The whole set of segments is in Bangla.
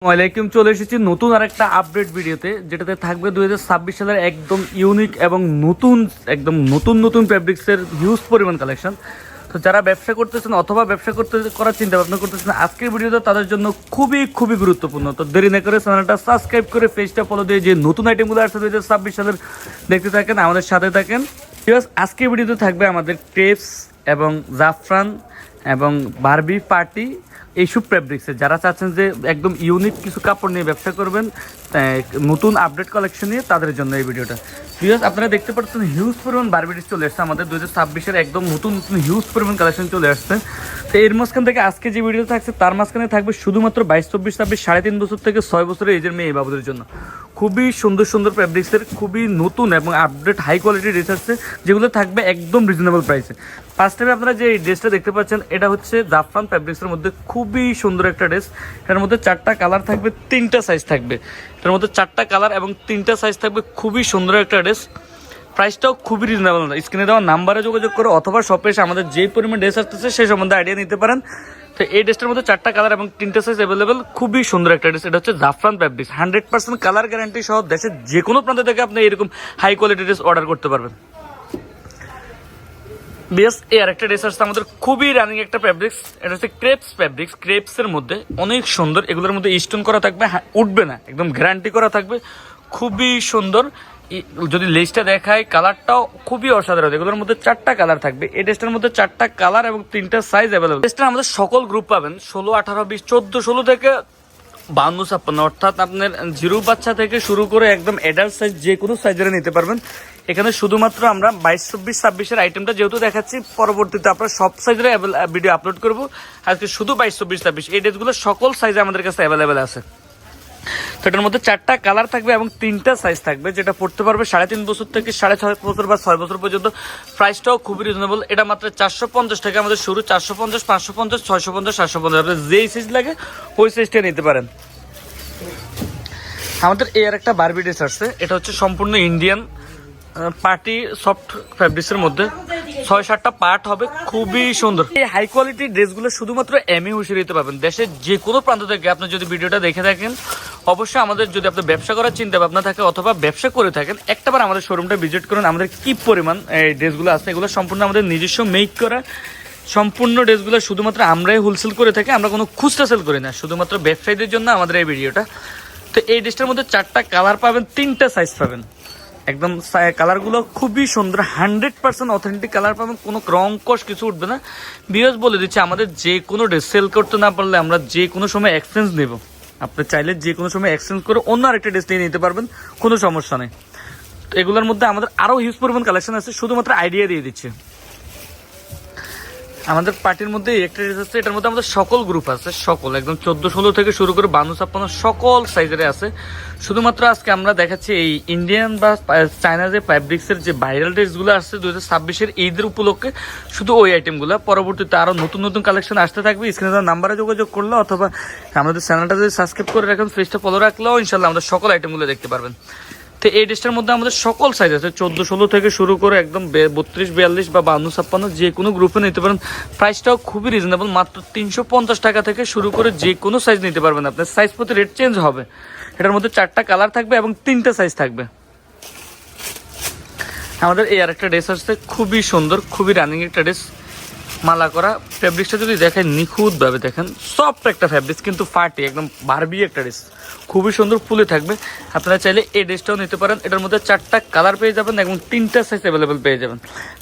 ওয়ালাইকুম, চলে এসেছি নতুন আরেকটা আপডেট ভিডিওতে, যেটাতে থাকবে 2026 সালের একদম ইউনিক এবং নতুন নতুন ফ্যাব্রিক্সের হিউজ পরিমাণ কালেকশন। তো যারা ব্যবসা করতেছেন অথবা করার চিন্তা ভাবনা করতেছেন, আজকের ভিডিওটা তাদের জন্য খুবই গুরুত্বপূর্ণ। তো দেরি না করে চ্যানেলটা সাবস্ক্রাইব করে পেজটা ফলো দিয়ে যে নতুন আইটেমগুলো আসছে 2026 সালের দেখতে থাকেন, আমাদের সাথে থাকেন। ঠিক আছে, আজকের ভিডিওতে থাকবে আমাদের ক্রেপস এবং জাফরান এবং বারবি পার্টি এইসব ফ্যাব্রিক্সে যারা চাচ্ছেন যে একদম ইউনিক কিছু কাপড় নিয়ে ব্যবসা করবেন, নতুন আপডেট কালেকশন নিয়ে, তাদের জন্য এই ভিডিওটা। বিকজ আপনারা দেখতে পাচ্ছেন হিউজ পরিমাণ বারবিটিস চলে আসছে আমাদের 2026-এর একদম নতুন হিউজ পরিমাণ কালেকশন চলে আসছে। তো এর মাঝখান থেকে আজকে যে ভিডিও থাকছে তার মাঝখানে থাকবে শুধুমাত্র 22, 24, 26, 3.5 বছর থেকে 6 বছরের এজের মেয়ে বাবুদের জন্য খুবই সুন্দর ফ্যাব্রিক্সের খুবই নতুন এবং আপডেট হাই কোয়ালিটির ড্রেস আসছে, যেগুলো থাকবে একদম রিজনেবল প্রাইসে। ফার্স্ট টাইমে আপনারা যে ড্রেসটা দেখতে পাচ্ছেন, এটা হচ্ছে জাফরান ফ্যাব্রিক্সের মধ্যে খুবই সুন্দর একটা ড্রেস। এটার মধ্যে 4টা কালার থাকবে, 3টা সাইজ থাকবে। এটার মধ্যে 4টা কালার এবং 3টা সাইজ থাকবে, খুবই সুন্দর একটা ড্রেস। প্রাইসটাও খুবই রিজনেবল। স্ক্রিনে দেওয়া নাম্বারে যোগাযোগ করে অথবা শপে এসে আমাদের যেই পরিমাণ ড্রেস আসতেছে সেই সম্বন্ধে আইডিয়া নিতে পারেন। তো এই ড্রেসটার মধ্যে 4টা কালার এবং 3টা সাইজ অ্যাভেলেবেল, খুবই সুন্দর একটা ড্রেস। এটা হচ্ছে জাফরান ফ্যাব্রিক্স, 100% কালার গ্যারান্টি সহ দেশের যে কোনো প্রান্ত থেকে আপনি এরকম হাই কোয়ালিটি ড্রেস অর্ডার করতে পারবেন। বেশ, এই আরেকটা ড্রেস আসছে আমাদের খুবই রানিং একটা ফ্যাব্রিক্স। এটা হচ্ছে ক্রেপস ফ্যাব্রিক্স, ক্রেপসের মধ্যে অনেক সুন্দর। এগুলোর মধ্যে স্টোন করা থাকবে, উঠবে না, একদম গ্যারান্টি করা থাকবে, খুবই সুন্দর। যদি লেসটা দেখায়, কালারটাও খুবই অসাধারণ। এগুলোর মধ্যে 4টা কালার থাকবে। এই ড্রেসটার মধ্যে 4টা কালার এবং 3টা সাইজ অ্যাভেলেবল। ড্রেসটা আমাদের সকল গ্রুপ পাবেন, 16, 18, 20, 14, 16 থেকে 52, 56, অর্থাৎ আপনার 0 বাচ্চা থেকে শুরু করে একদম অ্যাডাল্ট সাইজ যে কোনো সাইজের নিতে পারবেন। এখানে শুধুমাত্র আমরা 22, 24, 26-এর আইটেমটা যেহেতু দেখাচ্ছি, পরবর্তীতে আপনার সব সাইজের ভিডিও আপলোড করবো। আজকে শুধু 22, 24, 26 এই ড্রেসগুলো সকল সাইজে আমাদের কাছে অ্যাভেলেবেল আছে। তো এটার মধ্যে 4টা কালার থাকবে এবং 3টা সাইজ থাকবে, যেটা পড়তে পারবে 3.5 বছর থেকে 6.5 বছর বা 6 বছর পর্যন্ত। প্রাইসটাও খুবই রিজনেবল। এটা মাত্র 450 টাকা আমাদের শুরু, 450, 550, 650, 750, আপনার যেই সাইজ লাগে ওই সাইজটা নিতে পারেন। আমাদের এই আর একটা বারবি ড্রেস আসছে, এটা হচ্ছে সম্পূর্ণ ইন্ডিয়ান পার্টি সফট ফ্যাব্রিক্সের মধ্যে 6-7টা পার্ট হবে, খুবই সুন্দর। এই হাই কোয়ালিটির ড্রেসগুলো শুধুমাত্র এমএ হুঁশিয়ারিতে পাবেন দেশের যে কোনো প্রান্ত থেকে। আপনি যদি ভিডিওটা দেখে থাকেন, অবশ্যই আমাদের যদি আপনি ব্যবসা করার চিন্তা ভাবনা থাকে অথবা ব্যবসা করে থাকেন, একটাবার আমাদের শোরুমটা ভিজিট করুন। আমাদের কি পরিমাণ এই ড্রেসগুলো আছে, এগুলো সম্পূর্ণ আমাদের নিজস্ব মেক করা সম্পূর্ণ ড্রেসগুলো শুধুমাত্র আমরাই হোলসেল করে থাকি, আমরা কোনো খুচরা সেল করি না, শুধুমাত্র ব্যবসায়ীদের জন্য আমাদের এই ভিডিওটা। তো এই ড্রেসটার মধ্যে 4টা কালার পাবেন, 3টা সাইজ পাবেন। একদম কালারগুলো খুবই সুন্দর, 100% অথেন্টিক কালার পাবেন, কোনো রং কষ কিছু উঠবে না। বিকজ বলে দিচ্ছি, আমাদের যে কোনো ড্রেস সেল করতে না পারলে আমরা যে কোনো সময় এক্সচেঞ্জ নেব। আপনি চাইলে যে কোনো সময় এক্সচেঞ্জ করে অন্য আরেকটা ড্রেস নিয়ে নিতে পারবেন, কোনো সমস্যা নেই। তো এগুলোর মধ্যে আমাদের আরও হিউজ পরিমাণ কালেকশন আছে, শুধুমাত্র আইডিয়া দিয়ে দিচ্ছে। আমাদের পার্টির মধ্যে একটা ড্রেস আছে, এটার মধ্যে আমাদের সকল গ্রুপ আছে, সকল একদম 14, 16 থেকে শুরু করে 52, 56 সকল সাইজের আছে। শুধুমাত্র আজকে আমরা দেখাচ্ছি এই ইন্ডিয়ান বা চায়না যে ফ্যাব্রিক্সের যে ভাইরাল ড্রেসগুলো আসছে 2026-এর ঈদের উপলক্ষে, শুধু ওই আইটেমগুলো। পরবর্তীতে আরও নতুন কালেকশন আসতে থাকবে। স্ক্রিনে নাম্বারে যোগাযোগ করলে অথবা আমাদের চ্যানেলটা যদি সাবস্ক্রাইব করে রাখেন, পেজটা ফলো রাখলেও ইনশাল্লাহ আমাদের সকল আইটেমগুলো দেখতে পারবেন। তো এই ড্রেসটার মধ্যে আমাদের সকল সাইজ আছে, 14, 16 থেকে শুরু করে একদম 32, 42 বা 52, 56 যে কোনো গ্রুপে নিতে পারেন। প্রাইসটাও খুবই রিজনেবল, মাত্র 350 টাকা থেকে শুরু করে যে কোনো সাইজ নিতে পারবেন। আপনার সাইজ প্রতি রেট চেঞ্জ হবে। এটার মধ্যে 4টা কালার থাকবে এবং 3টা সাইজ থাকবে। আমাদের এই আরেকটা ড্রেস আসছে, খুবই সুন্দর, খুবই রানিং একটা ড্রেস, মালা করা। ফ্যাব্রিক্সটা যদি দেখেন, নিখুঁতভাবে দেখেন, সফট একটা ফ্যাব্রিক্স কিন্তু ফাটি, একদম বারবি একটা ড্রেস, খুবই সুন্দর, ফুলে থাকবে। আপনারা চাইলে এই ড্রেসটাও নিতে পারেন। এটার মধ্যে 4টা কালার পেয়ে যাবেন এবং 3টা সাইজ অ্যাভেলেবেল পেয়ে যাবেন।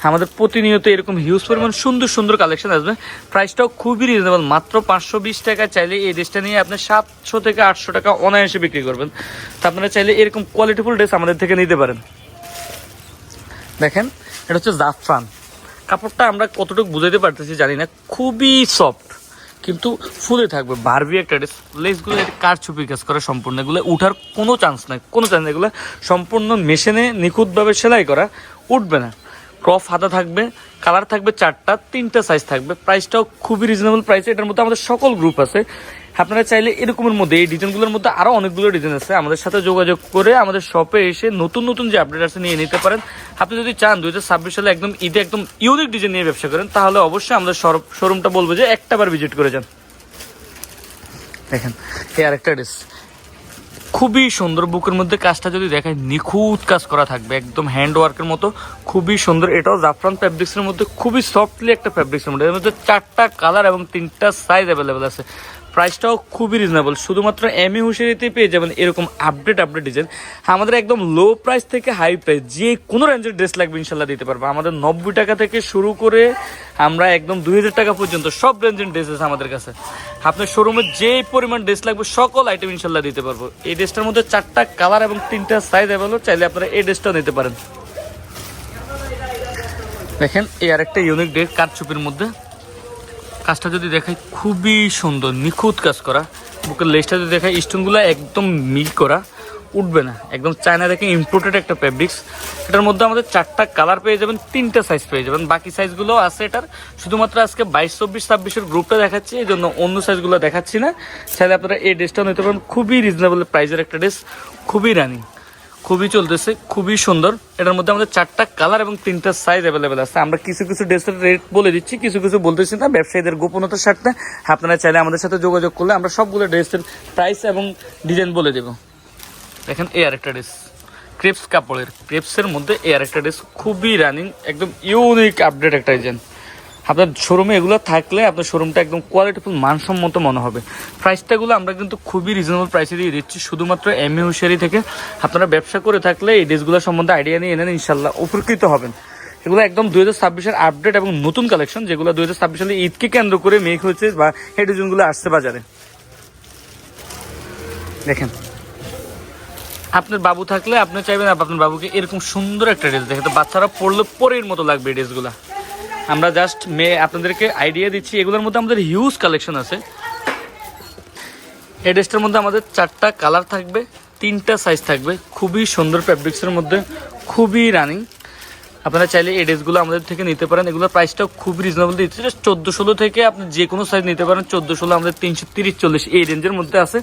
আমাদের প্রতিনিয়ত এরকম হিউজ পরিমাণ সুন্দর কালেকশন আসবে। প্রাইসটাও খুবই রিজনেবল, মাত্র 520 টাকা। চাইলে এই ড্রেসটা নিয়ে আপনি 700 থেকে 800 টাকা অনায়াসে বিক্রি করবেন। তো আপনারা চাইলে এরকম কোয়ালিটিফুল ড্রেস আমাদের থেকে নিতে পারেন। দেখেন, এটা হচ্ছে জাফরান কাপড়টা, আমরা কতটুকু বুঝাইতে পারতেছি জানি না, খুবই সফট কিন্তু ফুলে থাকবে, বারবি একটা ড্রেস। লেসগুলো কার ছুপি কাজ করা সম্পূর্ণ, এগুলো উঠার কোনো চান্স নাই, এগুলো সম্পূর্ণ মেশিনে নিখুঁতভাবে সেলাই করা, উঠবে না। ক্রপ হাতা থাকবে, কালার থাকবে 4টা, 3টা সাইজ থাকবে। প্রাইসটাও খুবই রিজনেবল প্রাইসে। এটার মধ্যে আমাদের সকল গ্রুপ আছে। আপনারা চাইলে এরকমের মধ্যে এই ডিজাইনগুলোর মধ্যে আরও অনেকগুলো ডিজাইন আছে, আমাদের সাথে যোগাযোগ করে আমাদের শপে এসে নতুন যে আপডেট আছে নিয়ে নিতে পারেন। আপনি যদি চান 2026 সালে একদম ঈদে একদম ইউনিক ডিজাইন নিয়ে ব্যবসা করেন, তাহলে অবশ্যই আমাদের শোরুমটা বলবো যে একটাবার ভিজিট করে যান। দেখেন এই আরেকটা ড্রেস, খুবই সুন্দর। বুকের মধ্যে কাজটা যদি দেখায় নিখুঁত কাজ করা থাকবে, একদম হ্যান্ড ওয়ার্কের মতো, খুবই সুন্দর। এটাও জাফরান ফ্যাব্রিক্সের মধ্যে খুবই সফটলি একটা ফ্যাব্রিক্সের মধ্যে, এর মধ্যে 4টা কালার এবং 3টা সাইজ অ্যাভেলেবেল আছে। প্রাইসটাও খুবই রিজনেবল, শুধুমাত্র এমএ হুঁশিয়ারিতেই পেয়ে যাবেন এরকম আপডেট ডিজাইন। আমাদের একদম লো প্রাইস থেকে হাই প্রাইস যে কোনো রেঞ্জের ড্রেস লাগবে ইনশাল্লাহ দিতে পারবো। আমাদের 90 টাকা থেকে শুরু করে আমরা একদম 2000 টাকা পর্যন্ত সব রেঞ্জের ড্রেস আছে আমাদের কাছে। আপনার শোরুমে যে পরিমাণ ড্রেস লাগবে সকল আইটেম ইনশাল্লাহ দিতে পারবো। এই ড্রেসটার মধ্যে 4টা কালার এবং 3টা সাইজ অ্যাভেলেবল, চাইলে আপনারা এই ড্রেসটাও নিতে পারেন। দেখেন এই আরেকটা ইউনিক ড্রেস কারচুপির মধ্যে, কাজটা যদি দেখাই খুবই সুন্দর, নিখুঁত কাজ করা। বুকের লেসটা যদি দেখাই স্টোনগুলো একদম মিল করা, উঠবে না, একদম চায়না থেকে ইম্পোর্টেড একটা ফ্যাব্রিক্স। এটার মধ্যে আমাদের 4টা কালার পেয়ে যাবেন, 3টা সাইজ পেয়ে যাবেন, বাকি সাইজগুলো আছে এটার। শুধুমাত্র আজকে 22, 24, 26-এর গ্রুপটা দেখাচ্ছি, এই জন্য অন্য সাইজগুলো দেখাচ্ছি না। চাইলে আপনারা এই ড্রেসটাও নিতে পারেন, খুবই রিজনেবল প্রাইসের একটা ড্রেস, খুবই রানিং, খুবই চলতেছে, খুবই সুন্দর। এটার মধ্যে আমাদের 4টা কালার এবং 3টা সাইজ অ্যাভেলেবেল আছে। আমরা কিছু কিছু ড্রেসের রেট বলে দিচ্ছি, কিছু কিছু বলতেছি না, ব্যবসায়ীদের গোপনতার স্বার্থে। আপনারা চাইলে আমাদের সাথে যোগাযোগ করলে আমরা সবগুলো ড্রেসের প্রাইস এবং ডিজাইন বলে দেবো। দেখেন এই আরেকটা ড্রেস ক্রেপস কাপড়ের, ক্রেপসের মধ্যে এই আরেকটা ড্রেস খুবই রানিং, একদম ইউনিক আপডেট একটা ডিজাইন। আপনার শোরুমে এগুলো থাকলে আপনার শোরুমটা একদম কোয়ালিটিফুল মানসম্মত মনে হবে। প্রাইসটাগুলো আমরা কিন্তু খুবই রিজনেবল প্রাইসে দিয়ে দিচ্ছি, শুধুমাত্র এমএ হুঁশিয়ারি থেকে। আপনারা ব্যবসা করে থাকলে এই ড্রেসগুলো সম্বন্ধে আইডিয়া নিয়ে এনেন, ইনশাল্লাহ উপকৃত হবেন। এগুলো একদম 2026-এর আপডেট এবং নতুন কালেকশন, যেগুলো 2026 সালে ঈদকে কেন্দ্র করে মেক হয়েছে বা এই ডিজাইনগুলো আসছে বাজারে। দেখেন আপনার বাবু থাকলে আপনি চাইবেন আপনার বাবুকে এরকম সুন্দর একটা ড্রেস দেখে, তো বাচ্চারা পরলে পরের মতো লাগবে এই ড্রেসগুলো। আমরা জাস্ট আপনাদেরকে আইডিয়া দিচ্ছি, এগুলোর মধ্যে আমাদের হিউজ কালেকশন আছে। এই ড্রেসটার মধ্যে আমাদের 4টা কালার থাকবে, 3টা সাইজ থাকবে, খুবই সুন্দর ফ্যাব্রিক্সের মধ্যে, খুবই রানিং। আপনারা চাইলে এই ড্রেসগুলো আমাদের থেকে নিতে পারেন। এগুলোর প্রাইসটাও খুব রিজনেবল দিচ্ছে, 1400 থেকে আপনি যে কোনো সাইজ নিতে পারেন। 1400 আমাদের 330, 40 এই রেঞ্জের মধ্যে আছে।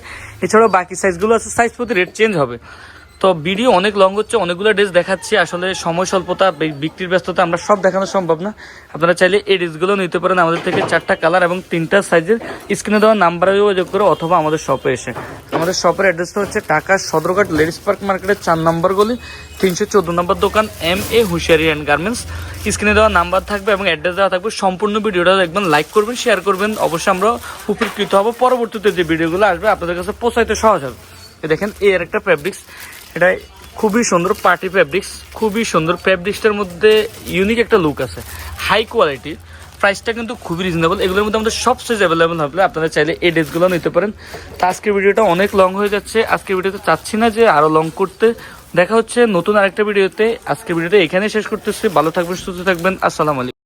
এছাড়াও বাকি সাইজগুলো আছে, সাইজ প্রতি রেট চেঞ্জ হবে। তো ভিডিও অনেক লং হচ্ছে, অনেকগুলো ড্রেস দেখাচ্ছি, আসলে সময় স্বল্পতা, বিক্রির ব্যস্ততা, আমরা সব দেখানো সম্ভব না। আপনারা চাইলে এই ড্রেসগুলো নিতে পারেন আমাদের থেকে, 4টা কালার এবং 3টা সাইজের। স্ক্রিনে দেওয়া নাম্বারে যোগাযোগ করে অথবা আমাদের শপে এসে। আমাদের শপের অ্যাড্রেসটা হচ্ছে ঢাকা সদরঘাট লেডিস পার্ক মার্কেটের 4 নম্বর গলি, 314 নম্বর দোকান, এমএ হুঁশিয়ারি অ্যান্ড গার্মেন্টস। স্ক্রিনে দেওয়া নাম্বার থাকবে এবং অ্যাড্রেস দেওয়া থাকবে। সম্পূর্ণ ভিডিওটা দেখবেন, লাইক করবেন, শেয়ার করবেন, অবশ্যই আমরা উপকৃত হব। পরবর্তীতে যে ভিডিওগুলো আসবে আপনাদের কাছে পৌঁছাইতে সহজ হবে। দেখেন এর একটা ফ্যাব্রিক্স, এটা খুবই সুন্দর পার্টি ফ্যাব্রিক্স, খুবই সুন্দর। ফ্যাব্রিক্সটার মধ্যে ইউনিক একটা লুক আছে, হাই কোয়ালিটি। প্রাইসটা কিন্তু খুবই রিজনেবল। এগুলোর মধ্যে আমাদের সব সাইজ অ্যাভেলেবেল হবে, আপনারা চাইলে এই ড্রেসগুলো নিতে পারেন। তো আজকের ভিডিওটা অনেক লং হয়ে যাচ্ছে, আজকের ভিডিওতে চাচ্ছি না যে আরও লং করতে। দেখা হচ্ছে নতুন আরেকটা ভিডিওতে। আজকের ভিডিওটা এখানেই শেষ করতেছি। ভালো থাকবেন, সুস্থ থাকবেন, আসসালামু আলাইকুম।